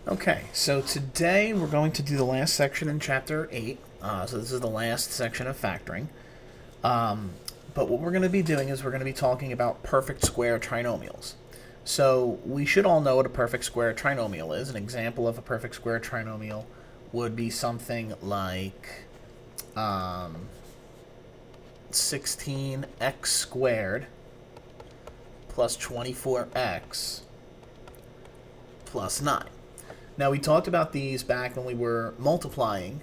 Okay, so today we're going to do the last section in Chapter 8. So this is the last section of factoring. But what we're going to be doing is we're going to be talking about perfect square trinomials. So we should all know what a perfect square trinomial is. An example of a perfect square trinomial would be something like 16x squared plus 24x plus 9. Now, we talked about these back when we were multiplying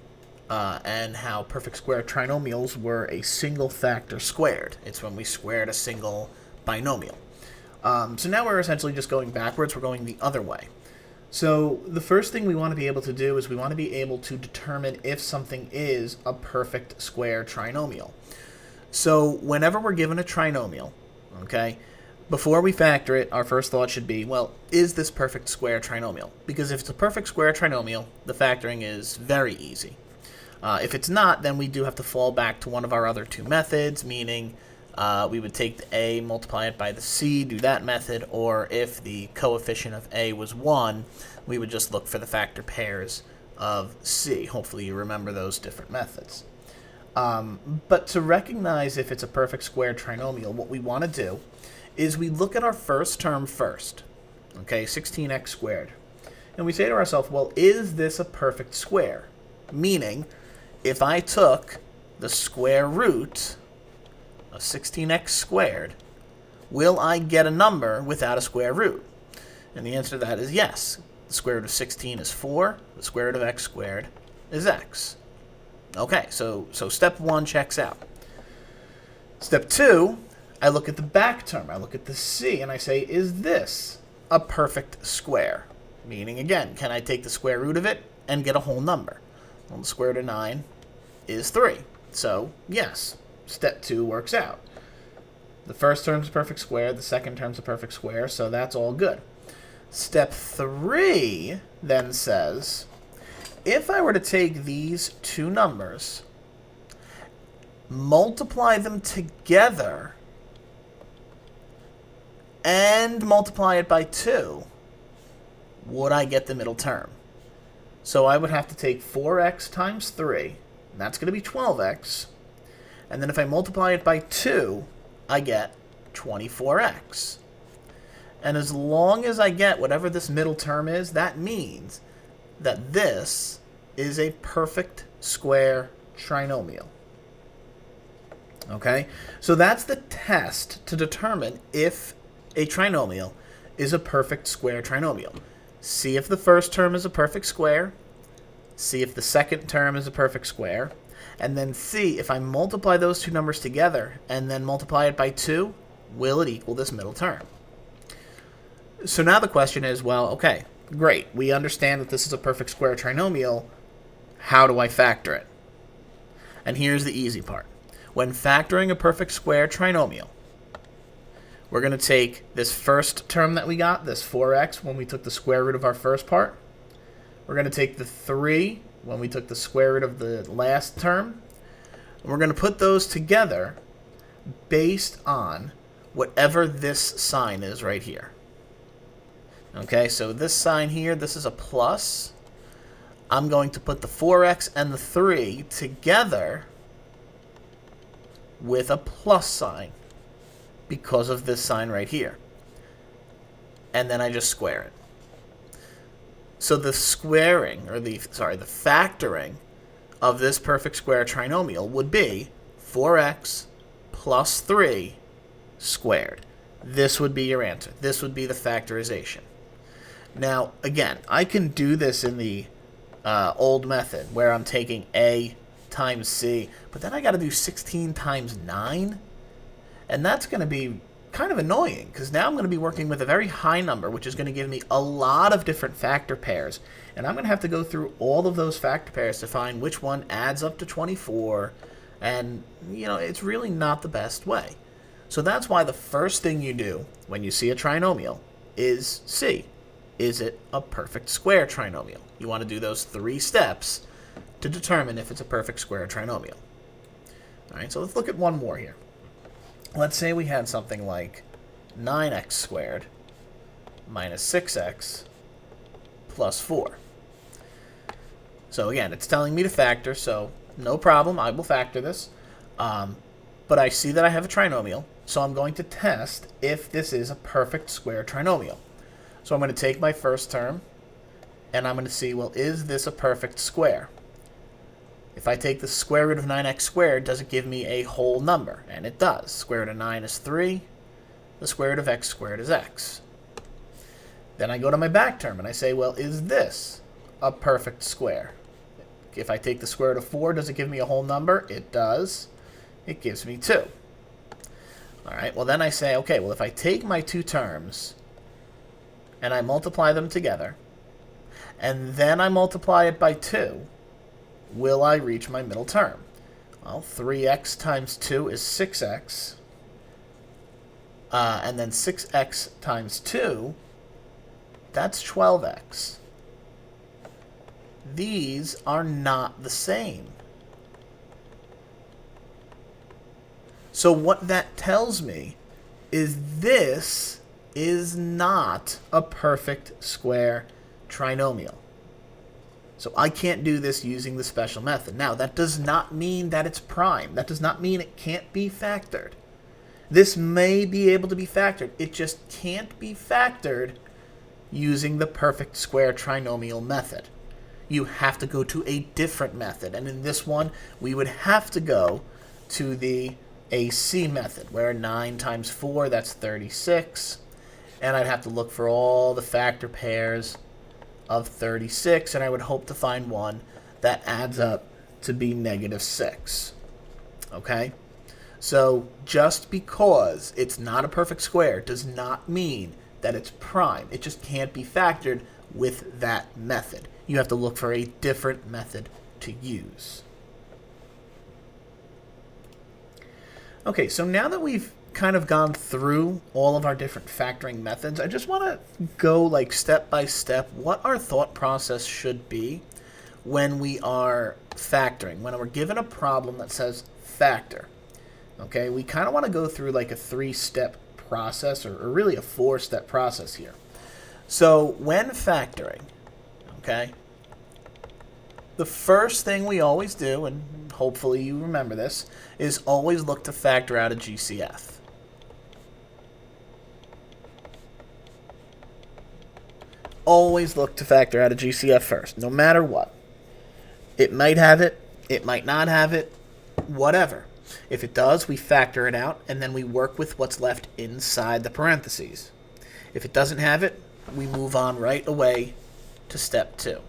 and how perfect square trinomials were a single factor squared. It's when we squared a single binomial. So now we're essentially just going backwards. We're going the other way. So the first thing we want to be able to do is we want to be able to determine if something is a perfect square trinomial. So whenever we're given a trinomial, okay, before we factor it, our first thought should be, well, is this perfect square trinomial? Because if it's a perfect square trinomial, the factoring is very easy. If it's not, then we do have to fall back to one of our other two methods, meaning we would take the a, multiply it by the c, do that method, or if the coefficient of a was 1, we would just look for the factor pairs of c. Hopefully you remember those different methods. But to recognize if it's a perfect square trinomial, what we want to do is we look at our first term first, okay, 16x squared. And we say to ourselves, well, is this a perfect square? Meaning, if I took the square root of 16x squared, will I get a number without a square root? And the answer to that is yes. The square root of 16 is 4. The square root of x squared is x. Okay, so step 1 checks out. Step 2, I look at the back term. I look at the c, and I say, is this a perfect square? Meaning, again, can I take the square root of it and get a whole number? Well, the square root of 9 is 3. So, yes, step 2 works out. The first term's a perfect square. The second term's a perfect square, so that's all good. Step 3 then says, if I were to take these two numbers, multiply them together, and multiply it by 2, would I get the middle term? So I would have to take 4x times 3, and that's going to be 12x, and then if I multiply it by 2, I get 24x. And as long as I get whatever this middle term is, that means that this is a perfect square trinomial. Okay? So that's the test to determine if a trinomial is a perfect square trinomial. See if the first term is a perfect square, see if the second term is a perfect square, and then see if I multiply those two numbers together and then multiply it by 2, will it equal this middle term? So now the question is, well, okay, great. We understand that this is a perfect square trinomial. How do I factor it? And here's the easy part. When factoring a perfect square trinomial, we're going to take this first term that we got, this 4x, when we took the square root of our first part. We're going to take the 3 when we took the square root of the last term. And we're going to put those together based on whatever this sign is right here. Okay, so this sign here, this is a plus. I'm going to put the 4x and the 3 together with a plus sign because of this sign right here. And then I just square it. So the squaring, or the factoring of this perfect square trinomial would be 4x plus 3 squared. This would be your answer. This would be the factorization. Now, again, I can do this in the old method where I'm taking a times c, but then I got to do 16 times 9, and that's going to be kind of annoying because now I'm going to be working with a very high number, which is going to give me a lot of different factor pairs, and I'm going to have to go through all of those factor pairs to find which one adds up to 24, and, you know, it's really not the best way. So that's why the first thing you do when you see a trinomial is see, is it a perfect square trinomial? You want to do those 3 steps to determine if it's a perfect square trinomial. All right, so let's look at one more here. Let's say we had something like 9x squared minus 6x plus 4. So again, it's telling me to factor, so no problem, I will factor this. But I see that I have a trinomial, so I'm going to test if this is a perfect square trinomial. So I'm going to take my first term, and I'm going to see, well, is this a perfect square? If I take the square root of 9x squared, does it give me a whole number? And it does. Square root of 9 is 3. The square root of x squared is x. Then I go to my back term, and I say, well, is this a perfect square? If I take the square root of 4, does it give me a whole number? It does. It gives me 2. All right, well, then I say, okay, well, if I take my two terms and I multiply them together, and then I multiply it by 2, will I reach my middle term? Well, 3x times 2 is 6x. And then 6x times 2, that's 12x. These are not the same. So what that tells me is this is not a perfect square trinomial. So I can't do this using the special method. Now, that does not mean that it's prime. That does not mean it can't be factored. This may be able to be factored. It just can't be factored using the perfect square trinomial method. You have to go to a different method. And in this one, we would have to go to the AC method, where 9 times 4, that's 36. And I'd have to look for all the factor pairs of 36, and I would hope to find one that adds up to be -6. Okay? So just because it's not a perfect square does not mean that it's prime. It just can't be factored with that method. You have to look for a different method to use. Okay, so now that we've kind of gone through all of our different factoring methods, I just want to go like step by step what our thought process should be when we are factoring, when we're given a problem that says factor. Okay, we kind of want to go through like a 3-step process, or really a 4-step process here. So when factoring, okay, the first thing we always do, and hopefully you remember this, is always look to factor out a GCF. Always look to factor out a GCF first, no matter what. It might have it, it might not have it, whatever. If it does, we factor it out, and then we work with what's left inside the parentheses. If it doesn't have it, we move on right away to step 2.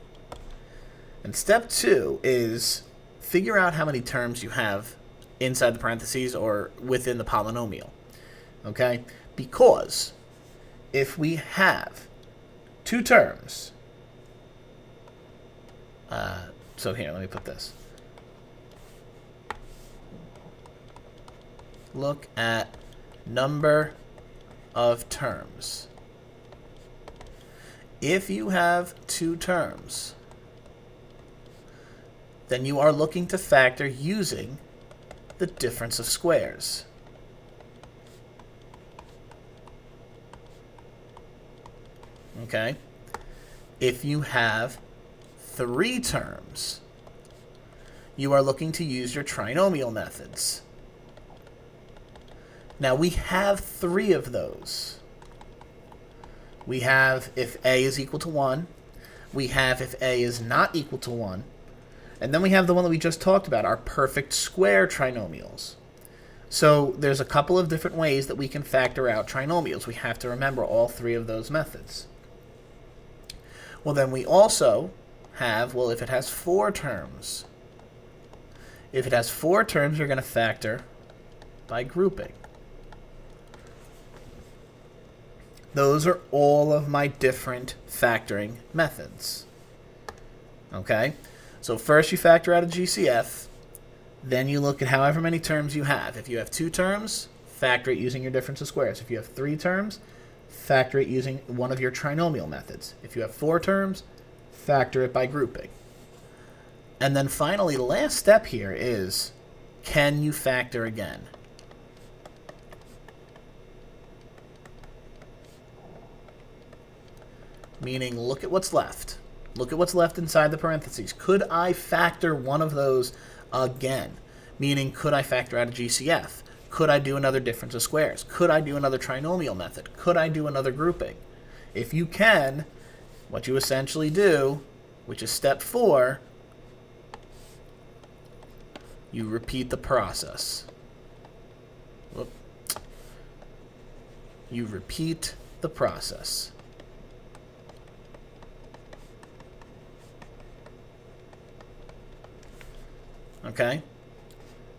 And step 2 is figure out how many terms you have inside the parentheses or within the polynomial. Okay? Because if we have 2 terms, so here, let me put this. Look at number of terms. If you have 2 terms, then you are looking to factor using the difference of squares. Okay? If you have 3 terms, you are looking to use your trinomial methods. Now, we have 3 of those. We have if a is equal to 1. We have if a is not equal to 1. And then we have the one that we just talked about, our perfect square trinomials. So there's a couple of different ways that we can factor out trinomials. We have to remember all 3 of those methods. Well, then we also have, well, if it has 4 terms. If it has 4 terms, you're going to factor by grouping. Those are all of my different factoring methods. Okay? So first you factor out a GCF, then you look at however many terms you have. If you have 2 terms, factor it using your difference of squares. If you have 3 terms, factor it using one of your trinomial methods. If you have 4 terms, factor it by grouping. And then finally, the last step here is, can you factor again? meaning look at what's left. Look at what's left inside the parentheses. Could I factor one of those again? Meaning, could I factor out a GCF? Could I do another difference of squares? Could I do another trinomial method? Could I do another grouping? If you can, what you essentially do, which is step 4, you repeat the process. Whoop. You repeat the process. Okay?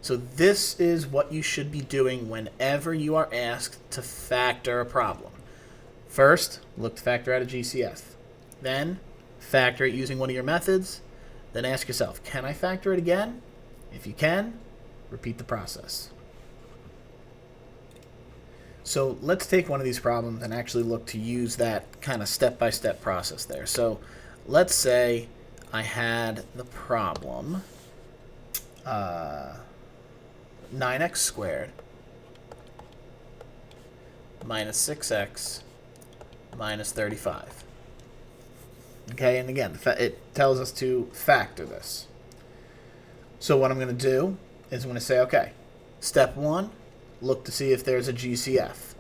So this is what you should be doing whenever you are asked to factor a problem. First, look to factor out a GCF. Then, factor it using one of your methods. Then ask yourself, can I factor it again? If you can, repeat the process. So let's take one of these problems and actually look to use that kind of step-by-step process there. So let's say I had the problem 9x squared minus 6x minus 35. Okay, and again, it tells us to factor this. So what I'm going to do is I'm going to say, okay, step 1, look to see if there's a GCF.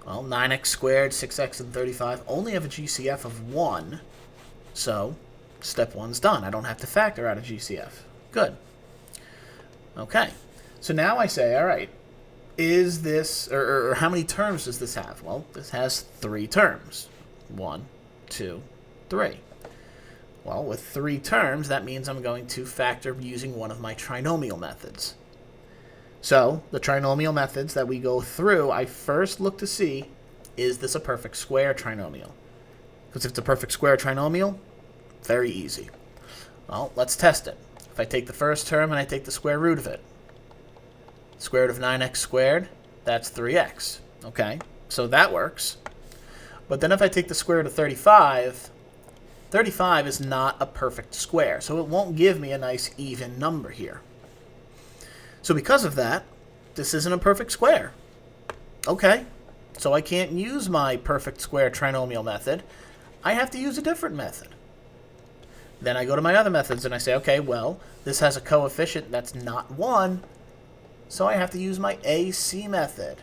Well, 9x squared, 6x, and 35 only have a GCF of 1, so step 1's done. I don't have to factor out a GCF. Good. Okay, so now I say, all right, is this, or how many terms does this have? Well, this has 3 terms. 1, 2, 3. Well, with 3 terms, that means I'm going to factor using one of my trinomial methods. So, the trinomial methods that we go through, I first look to see, is this a perfect square trinomial? Because if it's a perfect square trinomial, very easy. Well, let's test it. If I take the first term and I take the square root of it, square root of 9x squared, that's 3x. Okay, so that works. But then if I take the square root of 35, 35 is not a perfect square, so it won't give me a nice even number here. So because of that, this isn't a perfect square. Okay, so I can't use my perfect square trinomial method. I have to use a different method. Then I go to my other methods and I say, okay, well, this has a coefficient that's not 1, so I have to use my AC method.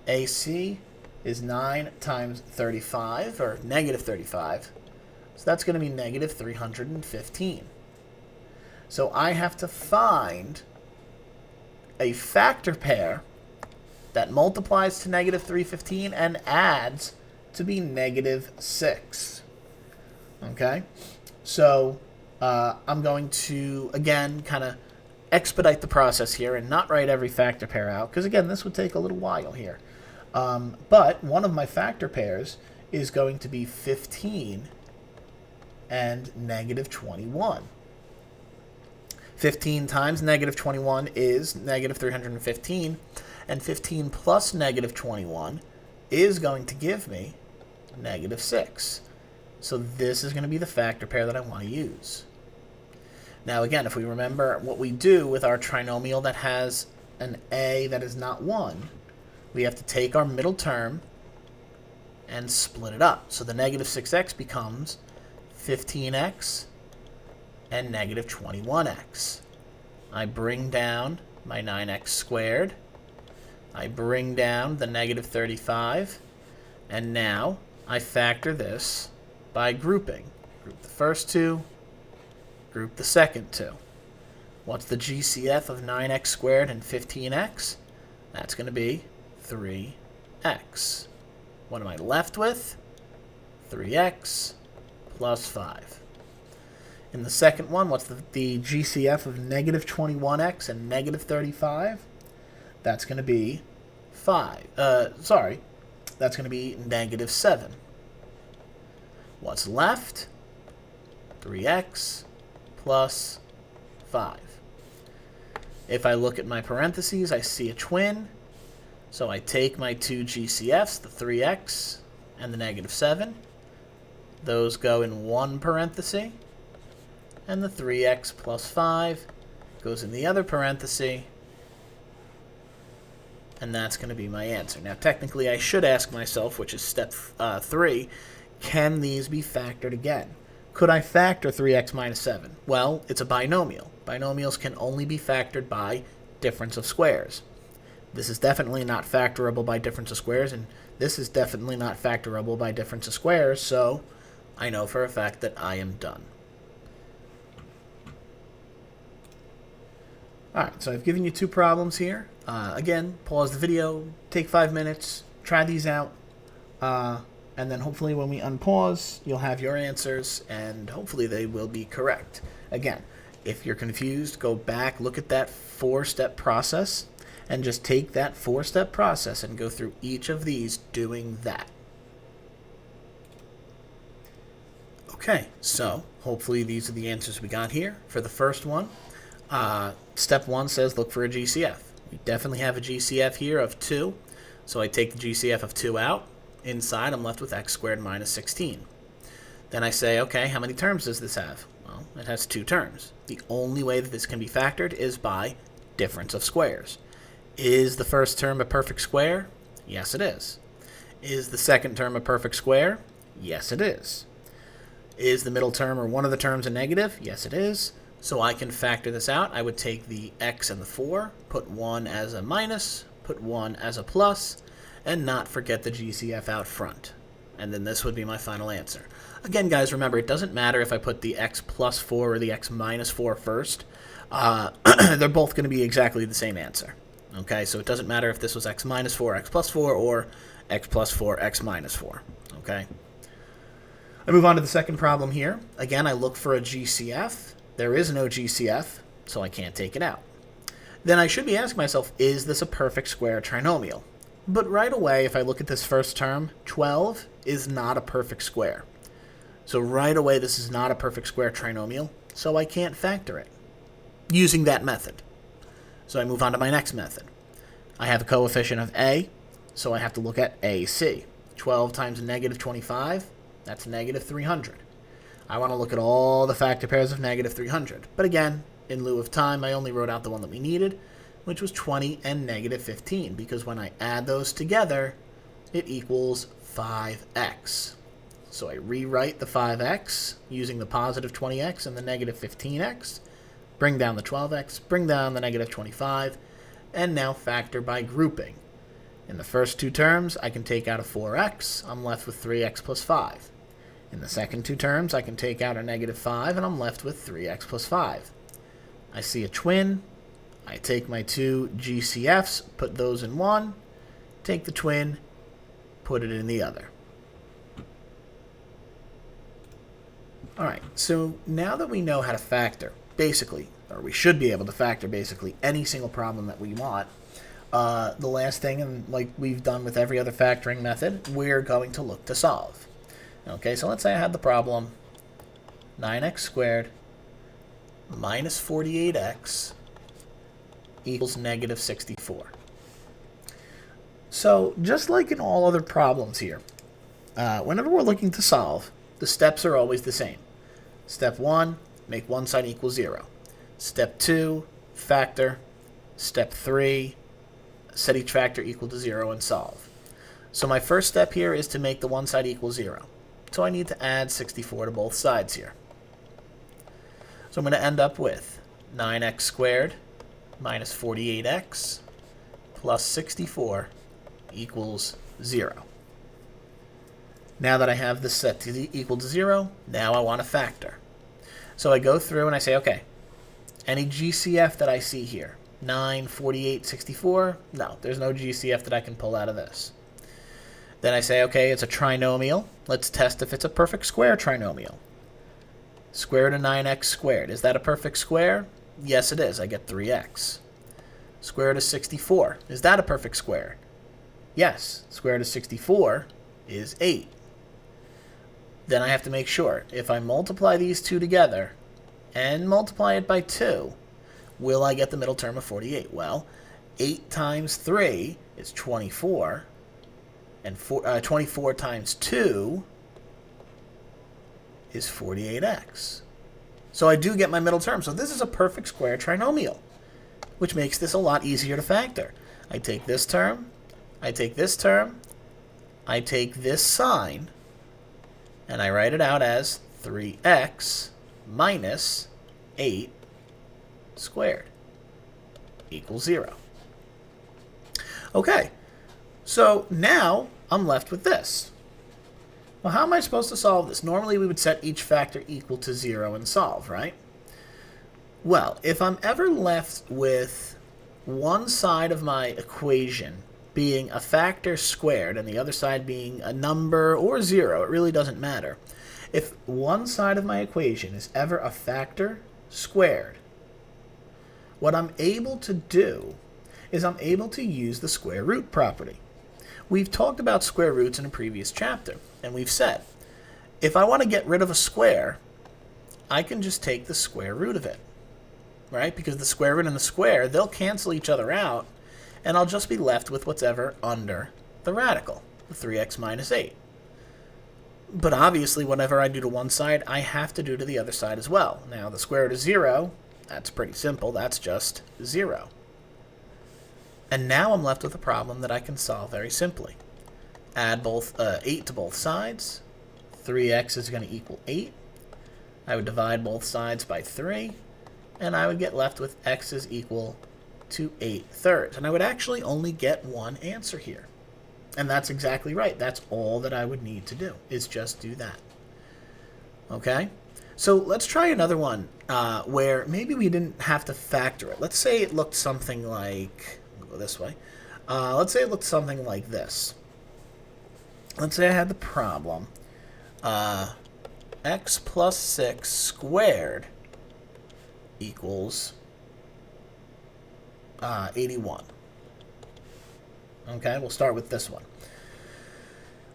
AC is 9 times 35, or negative 35. So that's going to be negative 315. So I have to find a factor pair that multiplies to negative 315 and adds to be negative 6. Okay? So I'm going to, again, kind of expedite the process here and not write every factor pair out, because, again, this would take a little while here. But one of my factor pairs is going to be 15 and negative 21. 15 times negative 21 is negative 315, and 15 plus negative 21 is going to give me negative 6. So this is going to be the factor pair that I want to use. Now again, if we remember what we do with our trinomial that has an a that is not 1, we have to take our middle term and split it up. So the negative 6x becomes 15x and negative 21x. I bring down my 9x squared. I bring down the negative 35. And now I factor this by grouping. Group the first 2, group the second 2. What's the GCF of 9x squared and 15x? That's going to be 3x. What am I left with? 3x plus 5. In the second one, what's the GCF of negative 21x and negative 35? That's going to be that's going to be negative 7. What's left? 3x plus 5. If I look at my parentheses, I see a twin. So I take my 2 GCFs, the 3x and the negative 7. Those go in one parenthesis. And the 3x plus 5 goes in the other parenthesis. And that's going to be my answer. Now, technically, I should ask myself, which is step 3, Can these be factored again? Could I factor 3x minus 7? Well, it's a binomial. Binomials can only be factored by difference of squares. This is definitely not factorable by difference of squares, and this is definitely not factorable by difference of squares, so I know for a fact that I am done. Alright, so I've given you 2 problems here. Again, pause the video, take 5 minutes, try these out, and then hopefully when we unpause, you'll have your answers, and hopefully they will be correct. Again, if you're confused, go back, look at that 4-step process, and just take that 4-step process and go through each of these doing that. Okay, so hopefully these are the answers we got here. For the first one, step 1 says look for a GCF. We definitely have a GCF here of 2, so I take the GCF of 2 out. Inside, I'm left with x squared minus 16. Then I say, okay, how many terms does this have? Well, it has 2 terms. The only way that this can be factored is by difference of squares. Is the first term a perfect square? Yes, it is. Is the second term a perfect square? Yes, it is. Is the middle term or one of the terms a negative? Yes, it is. So I can factor this out. I would take the x and the 4, put 1 as a minus, put 1 as a plus, and not forget the GCF out front. And then this would be my final answer. Again, guys, remember, it doesn't matter if I put the x plus 4 or the x minus 4 first. They're both going to be exactly the same answer. Okay, so it doesn't matter if this was x minus 4, x plus 4, or x plus 4, x minus 4. Okay. I move on to the second problem here. Again, I look for a GCF. There is no GCF, so I can't take it out. Then I should be asking myself, is this a perfect square trinomial? But right away, if I look at this first term, 12 is not a perfect square. So right away, this is not a perfect square trinomial, so I can't factor it using that method. So I move on to my next method. I have a coefficient of a, so I have to look at AC. 12 times negative 25, that's negative 300. I want to look at all the factor pairs of negative 300. But again, in lieu of time, I only wrote out the one that we needed, which was 20 and negative 15, because when I add those together, it equals 5x. So I rewrite the 5x using the positive 20x and the negative 15x, bring down the 12x, bring down the negative 25, and now factor by grouping. In the first 2 terms, I can take out a 4x. I'm left with 3x plus 5. In the second 2 terms, I can take out a negative 5, and I'm left with 3x plus 5. I see a twin. I take my 2 GCFs, put those in one, take the twin, put it in the other. Alright, so now that we know how to factor, basically, or we should be able to factor basically any single problem that we want, the last thing, and like we've done with every other factoring method, we're going to look to solve. Okay, so let's say I had the problem 9x squared minus 48x equals negative 64. So just like in all other problems here, whenever we're looking to solve, the steps are always the same. Step 1, make one side equal 0. Step 2, factor. Step 3, set each factor equal to 0 and solve. So my first step here is to make the one side equal 0. So I need to add 64 to both sides here. So I'm going to end up with 9x squared minus 48x plus 64 equals 0. Now that I have this set to equal to 0, now I want to factor. So I go through and I say, okay, any GCF that I see here, 9, 48, 64, no, there's no GCF that I can pull out of this. Then I say, okay, it's a trinomial. Let's test if it's a perfect square trinomial. Square root of 9x squared. Is that a perfect square? Yes, it is. I get 3x. Square root of 64. Is that a perfect square? Yes. Square root of 64 is 8. Then I have to make sure, if I multiply these two together and multiply it by 2, will I get the middle term of 48? Well, 8 times 3 is 24, and 24 times 2 is 48x. So I do get my middle term. So this is a perfect square trinomial, which makes this a lot easier to factor. I take this term, I take this term, I take this sign, And I write it out as 3x minus 8 squared equals 0. Okay, so now I'm left with this. Well, how am I supposed to solve this? Normally we would set each factor equal to 0 and solve, right? Well, if I'm ever left with one side of my equation being a factor squared and the other side being a number or 0, it really doesn't matter. If one side of my equation is ever a factor squared, what I'm able to do is I'm able to use the square root property. We've talked about square roots in a previous chapter, and we've said, if I want to get rid of a square, I can just take the square root of it, right? Because the square root and the square, they'll cancel each other out, and I'll just be left with what's ever under the radical, the 3x minus 8. But obviously, whatever I do to one side, I have to do to the other side as well. Now, the square root of 0, that's pretty simple. That's just 0. And now I'm left with a problem that I can solve very simply. Add both 8 to both sides. 3x is going to equal 8. I would divide both sides by 3, and I would get left with x is equal to 8/3. And I would actually only get one answer here. And that's exactly right. That's all that I would need to do, is just do that. Okay? So let's try another one where maybe we didn't have to factor it. Let's say it looked something like, we'll go this way. Let's say it looked something like this. Let's say I had the problem x plus 6 squared equals 81. Okay, we'll start with this one.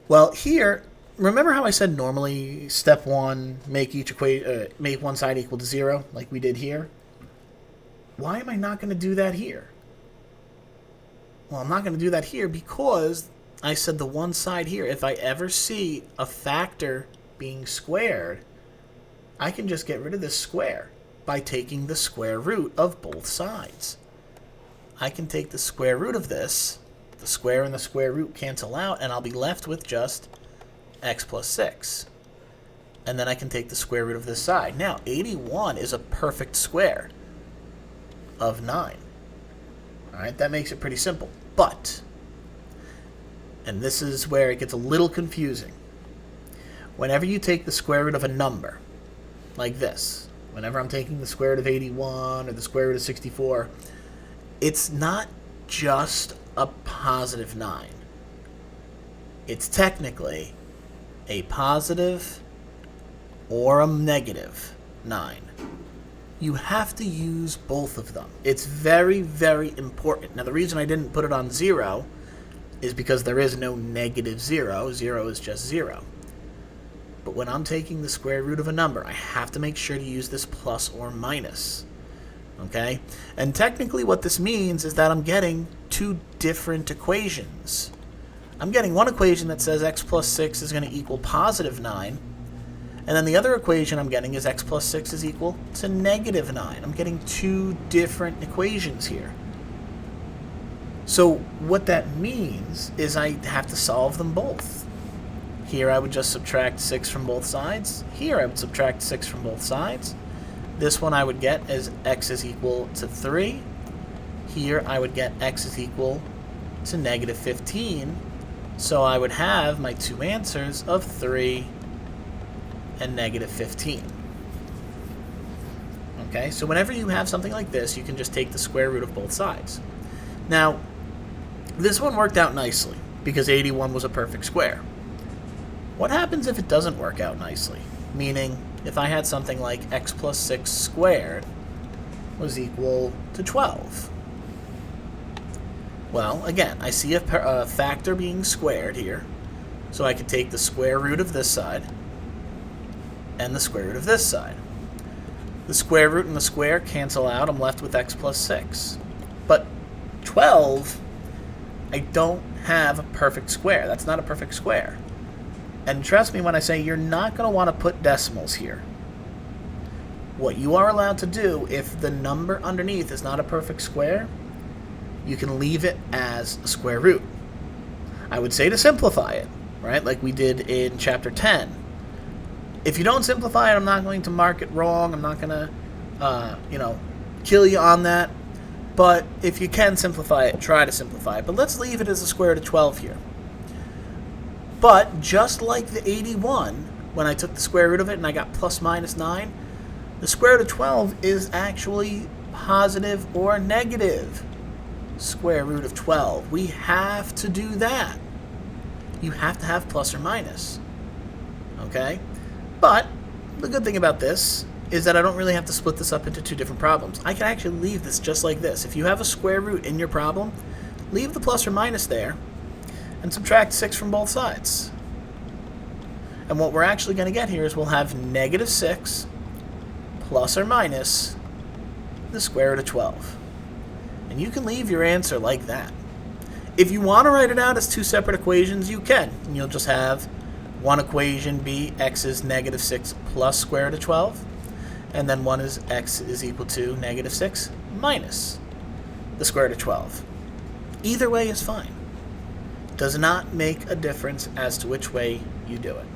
Well, here, remember how I said normally step 1, make make one side equal to 0, like we did here? Why am I not going to do that here? Well, I'm not going to do that here because I said the one side here, if I ever see a factor being squared, I can just get rid of this square by taking the square root of both sides. I can take the square root of this, the square and the square root cancel out, and I'll be left with just x plus 6. And then I can take the square root of this side. Now, 81 is a perfect square of 9. All right, that makes it pretty simple. But, and this is where it gets a little confusing, whenever you take the square root of a number, like this, whenever I'm taking the square root of 81 or the square root of 64, it's not just a positive 9. It's technically a positive or a negative 9. You have to use both of them. It's very, very important. Now, the reason I didn't put it on 0 is because there is no negative 0. 0 is just 0. But when I'm taking the square root of a number, I have to make sure to use this plus or minus. Okay? And technically what this means is that I'm getting two different equations. I'm getting one equation that says x plus 6 is going to equal positive 9. And then the other equation I'm getting is x plus 6 is equal to negative 9. I'm getting two different equations here. So what that means is I have to solve them both. Here I would just subtract 6 from both sides. Here I would subtract 6 from both sides. This one I would get as x is equal to 3. Here I would get x is equal to negative 15. So I would have my two answers of 3 and negative 15. Okay, so whenever you have something like this, you can just take the square root of both sides. Now, this one worked out nicely because 81 was a perfect square. What happens if it doesn't work out nicely? Meaning, if I had something like x plus 6 squared was equal to 12. Well, again, I see a factor being squared here, so I could take the square root of this side and the square root of this side. The square root and the square cancel out. I'm left with x plus 6. But 12, I don't have a perfect square. That's not a perfect square. And trust me when I say you're not going to want to put decimals here. What you are allowed to do, if the number underneath is not a perfect square, you can leave it as a square root. I would say to simplify it, right, like we did in chapter 10, If you don't simplify it, I'm not going to mark it wrong. I'm not going to, kill you on that. But if you can simplify it, try to simplify it. But let's leave it as a square root of 12 here. But just like the 81, when I took the square root of it and I got plus minus 9, the square root of 12 is actually positive or negative square root of 12. We have to do that. You have to have plus or minus. Okay? But the good thing about this is that I don't really have to split this up into two different problems. I can actually leave this just like this. If you have a square root in your problem, leave the plus or minus there and subtract 6 from both sides. And what we're actually going to get here is we'll have negative 6 plus or minus the square root of 12. And you can leave your answer like that. If you want to write it out as two separate equations, you can. And you'll just have one equation be x is negative 6 plus square root of 12. And then one is x is equal to negative 6 minus the square root of 12. Either way is fine. Does not make a difference as to which way you do it.